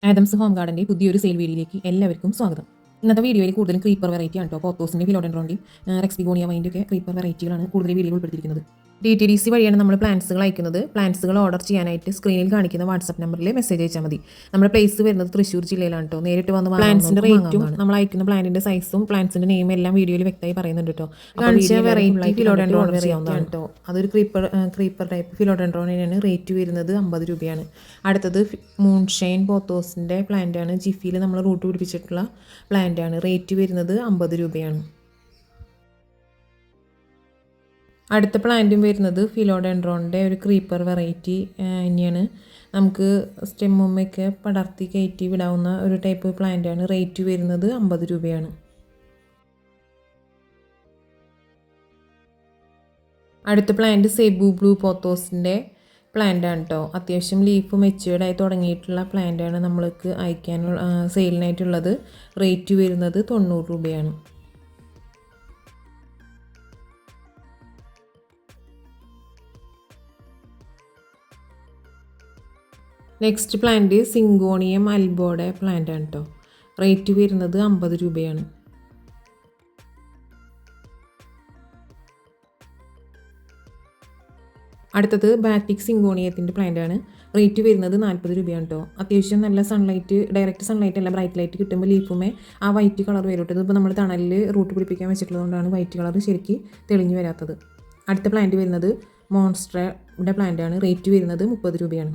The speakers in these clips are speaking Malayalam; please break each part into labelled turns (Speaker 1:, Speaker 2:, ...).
Speaker 1: ആഡംസ് ഹോം ഗാർഡൻ്റെ പുതിയൊരു സെയിൽ വീഡിയോയിലേക്ക് എല്ലാവർക്കും സ്വാഗതം. ഇന്നത്തെ വീഡിയോയിൽ കൂടുതലും ക്രീപ്പർ വെറൈറ്റി ആണ് കേട്ടോ. പോത്തോസിൻ്റെ ഫിലോഡെൻഡ്രോൻ്റെയും റെക്സ്ബിഗോണിയ വൈൻ്റെ ഒക്കെ ക്രീപ്പർ വെറൈറ്റികളാണ് കൂടുതൽ വീഡിയോയിൽ ഉൾപ്പെടുത്തിയിരിക്കുന്നത്. DTDC വഴിയാണ് നമ്മൾ പ്ലാന്റ്സുകൾ അയക്കുന്നത്. പ്ലാന്റ്സുകൾ ഓർഡർ ചെയ്യാനായിട്ട് സ്ക്രീനിൽ കാണിക്കുന്ന വാട്സ്ആപ്പ് നമ്പറിൽ മെസ്സേജ് അയച്ചാൽ മതി. നമ്മുടെ പ്ലേസ് വരുന്നത് തൃശ്ശൂർ ജില്ലയിലാണ് കേട്ടോ. നേരിട്ട് വന്ന് പ്ലാന്റ്സിൻ്റെ റേറ്റും നമ്മൾ അയക്കുന്ന പ്ലാന്റിൻ്റെ സൈസും പ്ലാന്റ്സിൻ്റെ നെയിം എല്ലാം വീഡിയോയിൽ വ്യക്തമായി പറയുന്നുണ്ട് കേട്ടോ. വെറൈറ്റി ഫിലോഡെൻഡ്രോൺ ചെയ്യാവുന്നതാണ് കേട്ടോ. അതൊരു ക്രീപ്പർ ടൈപ്പ് ഫിലോഡെൻഡ്രോണിനാണ്. റേറ്റ് വരുന്നത് 50 രൂപയാണ്. അടുത്തത് മൂൺഷൈൻ പോത്തോസിൻ്റെ പ്ലാന്റാണ്. ജിഫിയിൽ നമ്മൾ റൂട്ട് പിടിപ്പിച്ചിട്ടുള്ള പ്ലാന്റാണ്. റേറ്റ് വരുന്നത് 50 രൂപയാണ്. അടുത്ത പ്ലാന്റും വരുന്നത് ഫിലോഡെൻഡ്രോണിൻ്റെ ഒരു ക്രീപ്പർ വെറൈറ്റി തന്നെയാണ്. നമുക്ക് സ്റ്റെമ്മുമ്മയൊക്കെ പടർത്തി കയറ്റി വിടാവുന്ന ഒരു ടൈപ്പ് പ്ലാന്റാണ്. റേറ്റ് വരുന്നത് 50 രൂപയാണ്. അടുത്ത പ്ലാന്റ് സെബു ബ്ലൂ പോത്തോസിൻ്റെ പ്ലാന്റാണ് കേട്ടോ. അത്യാവശ്യം ലീഫ് മെച്ചുവേർഡായി തുടങ്ങിയിട്ടുള്ള പ്ലാന്റാണ് നമ്മൾക്ക് അയക്കാനുള്ള സെയിലിനായിട്ടുള്ളത്. റേറ്റ് വരുന്നത് 90 രൂപയാണ്. നെക്സ്റ്റ് പ്ലാന്റ് സിങ്കോണിയം അൽബോയുടെ പ്ലാന്റ് ആണ് കേട്ടോ. റേറ്റ് വരുന്നത് 50 രൂപയാണ്. അടുത്തത് ബാറ്റിക് സിങ്കോണിയത്തിൻ്റെ പ്ലാന്റ് ആണ്. റേറ്റ് വരുന്നത് 40 രൂപയാണ് കേട്ടോ. അത്യാവശ്യം നല്ല സൺലൈറ്റ്, ഡയറക്റ്റ് സൺലൈറ്റ് അല്ല, ബ്രൈറ്റ് ലൈറ്റ് കിട്ടുമ്പോൾ ലീഫുമേ ആ വൈറ്റ് കളർ വരും കേട്ടോ. ഇതിപ്പോൾ നമ്മൾ തണലിൽ റൂട്ട് പിടിപ്പിക്കാൻ വെച്ചിട്ടുള്ളതുകൊണ്ടാണ് വൈറ്റ് കളർ ശരിക്ക് തെളിഞ്ഞു വരാത്തത്. അടുത്ത പ്ലാന്റ് വരുന്നത് മോൺസ്റ്ററുടെ പ്ലാന്റ് ആണ്. റേറ്റ് വരുന്നത് 30 രൂപയാണ്.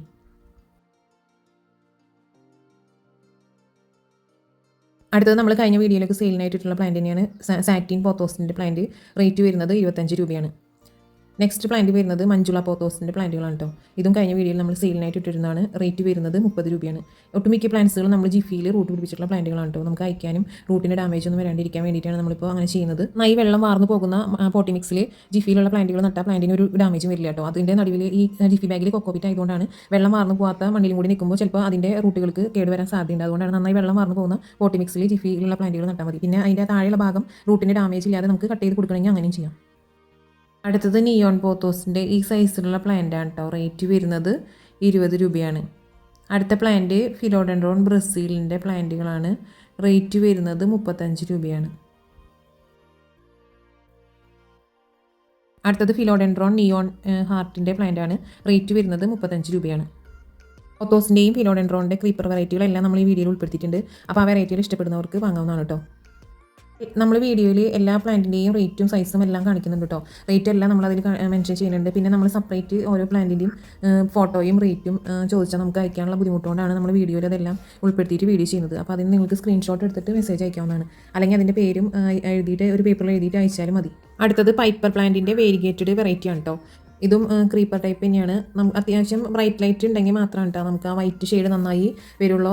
Speaker 1: അടുത്തത് നമ്മൾ കഴിഞ്ഞ വീഡിയോയിലേക്ക് സെയിലിനായിട്ടുള്ള പ്ലാന്റ് തന്നെയാണ്. സാറ്റിൻ പോത്തോസിൻ്റെ പ്ലാന്റ്. റേറ്റ് വരുന്നത് 25 രൂപയാണ്. നെക്സ്റ്റ് പ്ലാന്റ് വരുന്നത് മഞ്ജുള പോത്തോസിൻ്റെ പ്ലാന്റുകളാണ് കേട്ടോ. ഇതും കഴിഞ്ഞ വീഡിയോയിൽ നമ്മൾ സെയിലിനായിട്ട് ഇട്ടിരുന്നതാണ്. റേറ്റ് വരുന്നത് 30 രൂപയാണ്. ഒട്ടുമിക്ക പ്ലാന്റ്സുകൾ നമ്മൾ ജിഫിയിൽ റൂട്ട് പിടിപ്പിച്ചിട്ടുള്ള പ്ലാന്റുകളാണ് കേട്ടോ. നമുക്ക് അയക്കാനും റൂട്ടിൻ്റെ ഡാമേജ് ഒന്നും വരാണ്ടിരിക്കാൻ വേണ്ടിയിട്ടാണ് നമ്മളിപ്പോൾ അങ്ങനെ ചെയ്യുന്നത്. നൈ വെള്ളം വാർന്നു പോകുന്ന പോട്ടി മിക്സിൽ ജിഫിയിലുള്ള പ്ലാന്റുകൾ നട്ടാൽ പ്ലാന്റിന് ഒരു ഡാമേജും വരില്ല കേട്ടോ. അതിൻ്റെ നടുവിൽ ഈ ജിഫി ബാഗിൽ കൊക്കോപിറ്റ് ആയതുകൊണ്ടാണ് വെള്ളം വാർന്നു പോകാത്ത മണ്ണിലും കൂടി നിൽക്കുമ്പോൾ ചിലപ്പോൾ അതിൻ്റെ റൂട്ടുകൾക്ക് കേടുവരാൻ സാധ്യതയുണ്ട്. അതുകൊണ്ടാണ് നന്നായി വെള്ളം വാർന്നു പോകുന്ന പോട്ടി മിക്സിൽ ജിഫിയിലുള്ള പ്ലാന്റുകൾ നട്ടാൽ മതി. പിന്നെ അതിൻ്റെ താഴെയുള്ള ഭാഗം റൂട്ടിൻ്റെ ഡാമേജ് ഇല്ലാതെ നമുക്ക് കട്ട് ചെയ്ത് കൊടുക്കണമെങ്കിൽ അങ്ങനെയും ചെയ്യാം. അടുത്തത് നിയോൺ പോത്തോസിൻ്റെ ഈ സൈസിലുള്ള പ്ലാന്റ് ആണ് കേട്ടോ. റേറ്റ് വരുന്നത് 20 രൂപയാണ്. അടുത്ത പ്ലാന്റ് ഫിലോഡെൻഡ്രോൺ ബ്രസീലിൻ്റെ പ്ലാന്റുകളാണ്. റേറ്റ് വരുന്നത് 35 രൂപയാണ്. അടുത്തത് ഫിലോഡെൻഡ്രോൺ നിയോൺ ഹാർട്ടിൻ്റെ പ്ലാന്റ് ആണ്. റേറ്റ് വരുന്നത് 35 രൂപയാണ്. പോത്തോസിൻ്റെയും ഫിലോഡെൻഡ്രോണിൻ്റെ ക്രീപ്പർ വെറൈറ്റികളെല്ലാം നമ്മൾ ഈ വീഡിയോയിൽ ഉൾപ്പെടുത്തിയിട്ടുണ്ട്. അപ്പോൾ ആ വെറൈറ്റികൾ ഇഷ്ടപ്പെടുന്നവർക്ക് വാങ്ങാവുന്നതാണ് കേട്ടോ. നമ്മൾ വീഡിയോയിൽ എല്ലാ പ്ലാന്റിൻ്റെയും റേറ്റും സൈസും എല്ലാം കാണിക്കുന്നുണ്ട് കേട്ടോ. റേറ്റ് എല്ലാം നമ്മൾ അതിൽ മെൻഷൻ ചെയ്യുന്നുണ്ട്. പിന്നെ നമ്മൾ സെപ്പറേറ്റ് ഓരോ പ്ലാന്റിൻ്റെയും ഫോട്ടോയും റേറ്റും ചോദിച്ചാൽ നമുക്ക് അയക്കാനുള്ള ബുദ്ധിമുട്ടുകൊണ്ടാണ് നമ്മൾ വീഡിയോയിൽ അതെല്ലാം ഉൾപ്പെടുത്തിയിട്ട് വീഡിയോ ചെയ്യുന്നത്. അപ്പോൾ അതിന് നിങ്ങൾക്ക് സ്ക്രീൻഷോട്ട് എടുത്തിട്ട് മെസ്സേജ് അയക്കാവുന്നതാണ്. അല്ലെങ്കിൽ അതിൻ്റെ പേരും എഴുതിയിട്ട് ഒരു പേപ്പറിൽ എഴുതിയിട്ട് അയച്ചാലും മതി. അടുത്തത് പൈപ്പർ പ്ലാന്റിൻ്റെ വേരിഗേറ്റഡ് വെറൈറ്റി ആണ് കേട്ടോ. ഇതും ക്രീപ്പർ ടൈപ്പ് തന്നെയാണ്. അത്യാവശ്യം ബ്രൈറ്റ് ലൈറ്റ് ഉണ്ടെങ്കിൽ മാത്രമാണ് കേട്ടോ നമുക്ക് ആ വൈറ്റ് ഷെയ്ഡ് നന്നായി വരുള്ളൂ.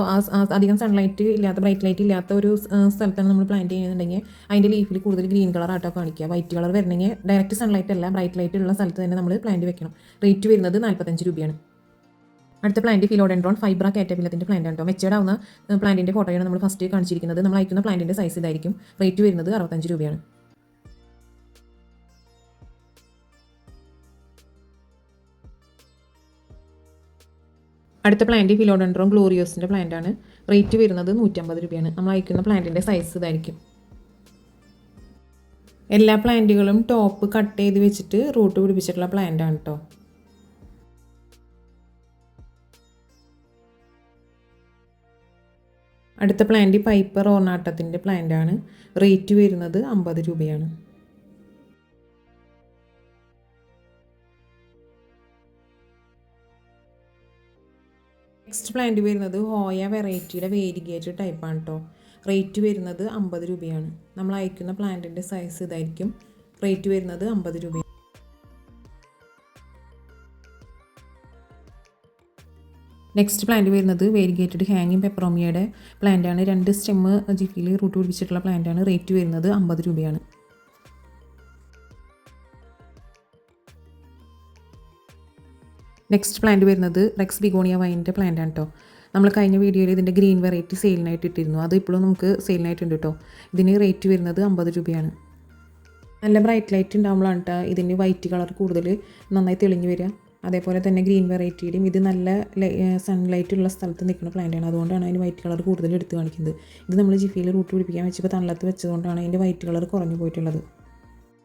Speaker 1: അധികം സൺലൈറ്റ് ഇല്ലാത്ത, ബ്രൈറ്റ് ലൈറ്റ് ഇല്ലാത്ത ഒരു സ്ഥലത്താണ് നമ്മൾ പ്ലാന്റ് ചെയ്യുന്നുണ്ടെങ്കിൽ അതിൻ്റെ ലീഫിൽ കൂടുതൽ ഗ്രീൻ കളർ ആട്ടോ കാണിക്കുക. വൈറ്റ് കളർ വരണമെങ്കിൽ ഡയറക്റ്റ് സൺലൈറ്റ് അല്ല, ബ്രൈറ്റ് ലൈറ്റ് ഉള്ള സ്ഥലത്ത് തന്നെ നമ്മൾ പ്ലാന്റ് വെക്കണം. റേറ്റ് വരുന്നത് 45 രൂപയാണ്. അടുത്ത പ്ലാന്റ് ഫിലോഡെൻഡ്രോൺ ഫൈബ്ര കാറ്റർപില്ലത്തിൻ്റെ പ്ലാന്റ് ആണ് കേട്ടോ. മെച്ചേർഡ് ആവുന്ന പ്ലാന്റിൻ്റെ ഫോട്ടോയാണ് നമ്മൾ ഫസ്റ്റ് കാണിച്ചിരിക്കുന്നത്. നമ്മൾ അയക്കുന്ന പ്ലാന്റിൻ്റെ സൈസ് ഇതായിരിക്കും. റേറ്റ് വരുന്നത് 65 രൂപയാണ്. അടുത്ത പ്ലാന്റ് ഫിലോഡെൻഡ്രോൺ ഗ്ലോറിയോസിൻ്റെ പ്ലാന്റ് ആണ്. റേറ്റ് വരുന്നത് 150 രൂപയാണ്. നമ്മൾ അയക്കുന്ന പ്ലാന്റിൻ്റെ സൈസ് ഇതായിരിക്കും. എല്ലാ പ്ലാന്റുകളും ടോപ്പ് കട്ട് ചെയ്ത് വെച്ചിട്ട് റൂട്ട് പിടിപ്പിച്ചിട്ടുള്ള പ്ലാന്റ് ആണ് കേട്ടോ. അടുത്ത പ്ലാന്റ് പൈപ്പർ ഓർണാട്ടത്തിൻ്റെ പ്ലാന്റ് ആണ്. റേറ്റ് വരുന്നത് 50 രൂപയാണ്. നെക്സ്റ്റ് പ്ലാന്റ് വരുന്നത് ഹോയ വെറൈറ്റിയുടെ വേരിഗേറ്റഡ് ടൈപ്പാണ് കേട്ടോ. റേറ്റ് വരുന്നത് 50 രൂപയാണ്. നമ്മൾ അയക്കുന്ന പ്ലാന്റിൻ്റെ സൈസ് ഇതായിരിക്കും. റേറ്റ് വരുന്നത് 50 രൂപയാണ്. നെക്സ്റ്റ് പ്ലാന്റ് വരുന്നത് വേരിഗേറ്റഡ് ഹാങ്ങിങ് പെപ്പറോമിയയുടെ പ്ലാന്റാണ്. 2 സ്റ്റെമ്മ് ജിഫിയിൽ റൂട്ട് പിടിപ്പിച്ചിട്ടുള്ള പ്ലാന്റാണ്. റേറ്റ് വരുന്നത് 50 രൂപയാണ്. നെക്സ്റ്റ് പ്ലാന്റ് വരുന്നത് റെക്സ്ബിഗോണിയ വൈൻ്റെ പ്ലാന്റ് ആണ് കേട്ടോ. നമ്മൾ കഴിഞ്ഞ വീഡിയോയിൽ ഇതിൻ്റെ ഗ്രീൻ വെറൈറ്റി സെയിലിനായിട്ട് ഇട്ടിരുന്നു. അത് ഇപ്പോഴും നമുക്ക് സെയിലിനായിട്ടുണ്ട് കേട്ടോ. ഇതിന് റേറ്റ് വരുന്നത് 50 രൂപയാണ്. നല്ല ബ്രൈറ്റ് ലൈറ്റ് ഉണ്ടാകുമ്പോഴാണ് കേട്ടോ ഇതിന് വൈറ്റ് കളർ കൂടുതൽ നന്നായി തെളിഞ്ഞ് വരിക. അതേപോലെ തന്നെ ഗ്രീൻ വെറൈറ്റിയുടെയും ഇത് നല്ല സൺലൈറ്റ് ഉള്ള സ്ഥലത്ത് നിൽക്കുന്ന പ്ലാന്റാണ്. അതുകൊണ്ടാണ് അതിന് വൈറ്റ് കളർ കൂടുതൽ എടുത്ത് കാണിക്കുന്നത്. ഇത് നമ്മൾ ജിഫിയിൽ റൂട്ട് പിടിപ്പിക്കാൻ വെച്ചപ്പോൾ തണലത്ത് വെച്ചതുകൊണ്ടാണ് അതിൻ്റെ വൈറ്റ് കളർ കുറഞ്ഞു പോയിട്ടുള്ളത്.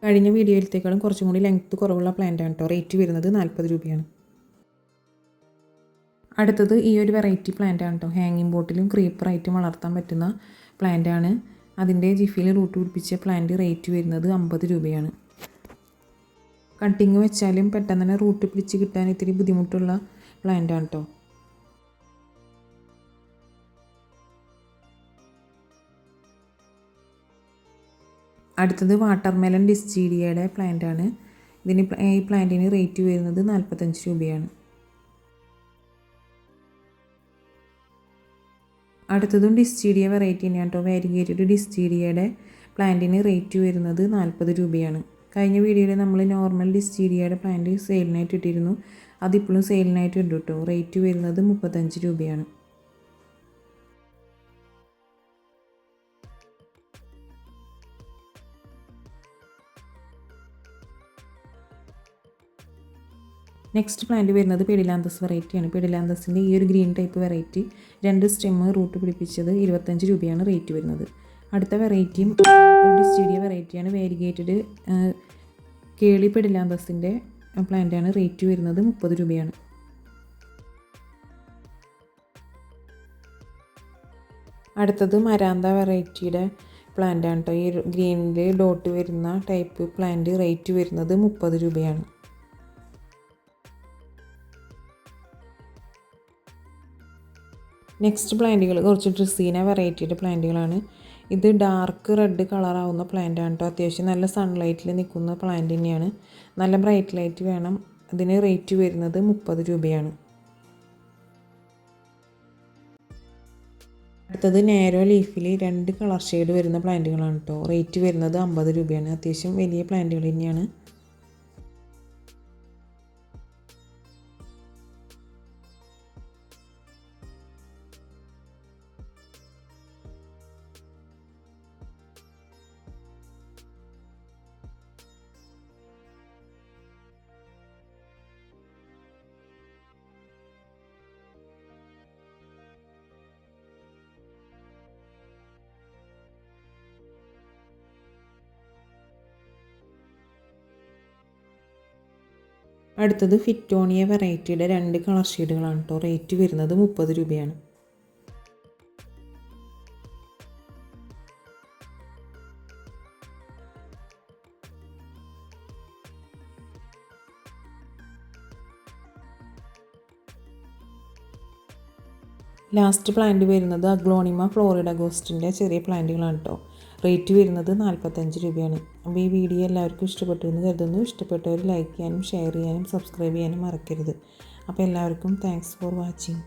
Speaker 1: കഴിഞ്ഞ വീഡിയോയിലത്തേക്കാളും കുറച്ചും കൂടി ലെങ്ത്ത് കുറവുള്ള പ്ലാന്റാണ് കേട്ടോ. റേറ്റ് വരുന്നത് 40 രൂപയാണ്. അടുത്തത് ഈ ഒരു വെറൈറ്റി പ്ലാന്റാണ് കേട്ടോ. ഹാങ്ങിങ് ബോട്ടിലും ക്രീപ്പറായിട്ടും വളർത്താൻ പറ്റുന്ന പ്ലാന്റാണ്. അതിൻ്റെ ജിഫിയിൽ റൂട്ട് പിടിപ്പിച്ച പ്ലാന്റ് റേറ്റ് വരുന്നത് 50 രൂപയാണ്. കട്ടിങ് വെച്ചാലും പെട്ടെന്ന് തന്നെ റൂട്ട് പിടിച്ച് കിട്ടാൻ ഇത്തിരി ബുദ്ധിമുട്ടുള്ള പ്ലാന്റാണ് കേട്ടോ. അടുത്തത് വാട്ടർമെലൺ ഡിസ്റ്റീഡിയയുടെ പ്ലാന്റാണ്. ഈ പ്ലാന്റിന് റേറ്റ് വരുന്നത് 45 രൂപയാണ്. അടുത്തതും ഡിസ്റ്റീഡിയ വെറൈറ്റി തന്നെയാണ് കേട്ടോ. വാരിഗേറ്റഡ് ഡിസ്റ്റീഡിയയുടെ പ്ലാന്റിന് റേറ്റ് വരുന്നത് 40 രൂപയാണ്. കഴിഞ്ഞ വീഡിയോയിൽ നമ്മൾ നോർമൽ ഡിസ്റ്റീഡിയയുടെ പ്ലാന്റ് സെയിലിനായിട്ട് ഇട്ടിരുന്നു. അതിപ്പോഴും സെയിലിനായിട്ട് ഉണ്ട് കേട്ടോ. റേറ്റ് വരുന്നത് 35 രൂപയാണ്. നെക്സ്റ്റ് പ്ലാന്റ് വരുന്നത് പെഡിലാന്തസ് വെറൈറ്റിയാണ്. പെഡിലാന്തസിൻ്റെ ഈ ഒരു green type variety 2 stem root പിടിപ്പിച്ചത് 25 രൂപയാണ് റേറ്റ് വരുന്നത്. അടുത്ത വെറൈറ്റിയും ഒരു ഡിസ്റ്റീഡിയ വെറൈറ്റിയാണ്. വാരിഗേറ്റഡ് കേളി പെഡിലാന്തസിൻ്റെ പ്ലാന്റാണ്. റേറ്റ് വരുന്നത് 30 രൂപയാണ്. അടുത്തത് മരാന്ത വെറൈറ്റിയുടെ പ്ലാന്റാണ് കേട്ടോ. ഈ ഗ്രീനിൽ ഡോട്ട് വരുന്ന ടൈപ്പ് പ്ലാന്റ് റേറ്റ് വരുന്നത് 30 രൂപയാണ്. നെക്സ്റ്റ് പ്ലാന്റുകൾ കുറച്ച് ഡ്രസ്സീന വെറൈറ്റിയുടെ പ്ലാന്റുകളാണ്. ഇത് ഡാർക്ക് റെഡ് കളറാവുന്ന പ്ലാന്റാണ് കേട്ടോ. അത്യാവശ്യം നല്ല സൺലൈറ്റിൽ നിൽക്കുന്ന പ്ലാന്റ് തന്നെയാണ്. നല്ല ബ്രൈറ്റ് ലൈറ്റ് വേണം. അതിന് റേറ്റ് വരുന്നത് 30 രൂപയാണ്. അടുത്തത് നാരോ ലീഫിൽ 2 കളർ ഷെയ്ഡ് വരുന്ന പ്ലാന്റുകളാണ് കേട്ടോ. റേറ്റ് വരുന്നത് 50 രൂപയാണ്. അത്യാവശ്യം വലിയ പ്ലാന്റുകൾ തന്നെയാണ്. അടുത്തത് ഫിറ്റോണിയ വെറൈറ്റിയുടെ 2 കളർ ഷെയ്ഡുകളാണ് കേട്ടോ. റേറ്റ് വരുന്നത് 30 രൂപയാണ്. ലാസ്റ്റ് പ്ലാന്റ് വരുന്നത് അഗ്ലോണിമ ഫ്ലോറിഡഗോസ്റ്റിൻ്റെ ചെറിയ പ്ലാന്റുകളാണ് കേട്ടോ. റേറ്റ് വരുന്നത് 45 രൂപയാണ്. അപ്പോൾ ഈ വീഡിയോ എല്ലാവർക്കും ഇഷ്ടപ്പെട്ടു എന്ന് കരുതുന്നു. ഇഷ്ടപ്പെട്ടവർ ലൈക്ക് ചെയ്യാനും ഷെയർ ചെയ്യാനും സബ്സ്ക്രൈബ് ചെയ്യാനും മറക്കരുത്. അപ്പോൾ എല്ലാവർക്കും താങ്ക്സ് ഫോർ വാച്ചിങ്.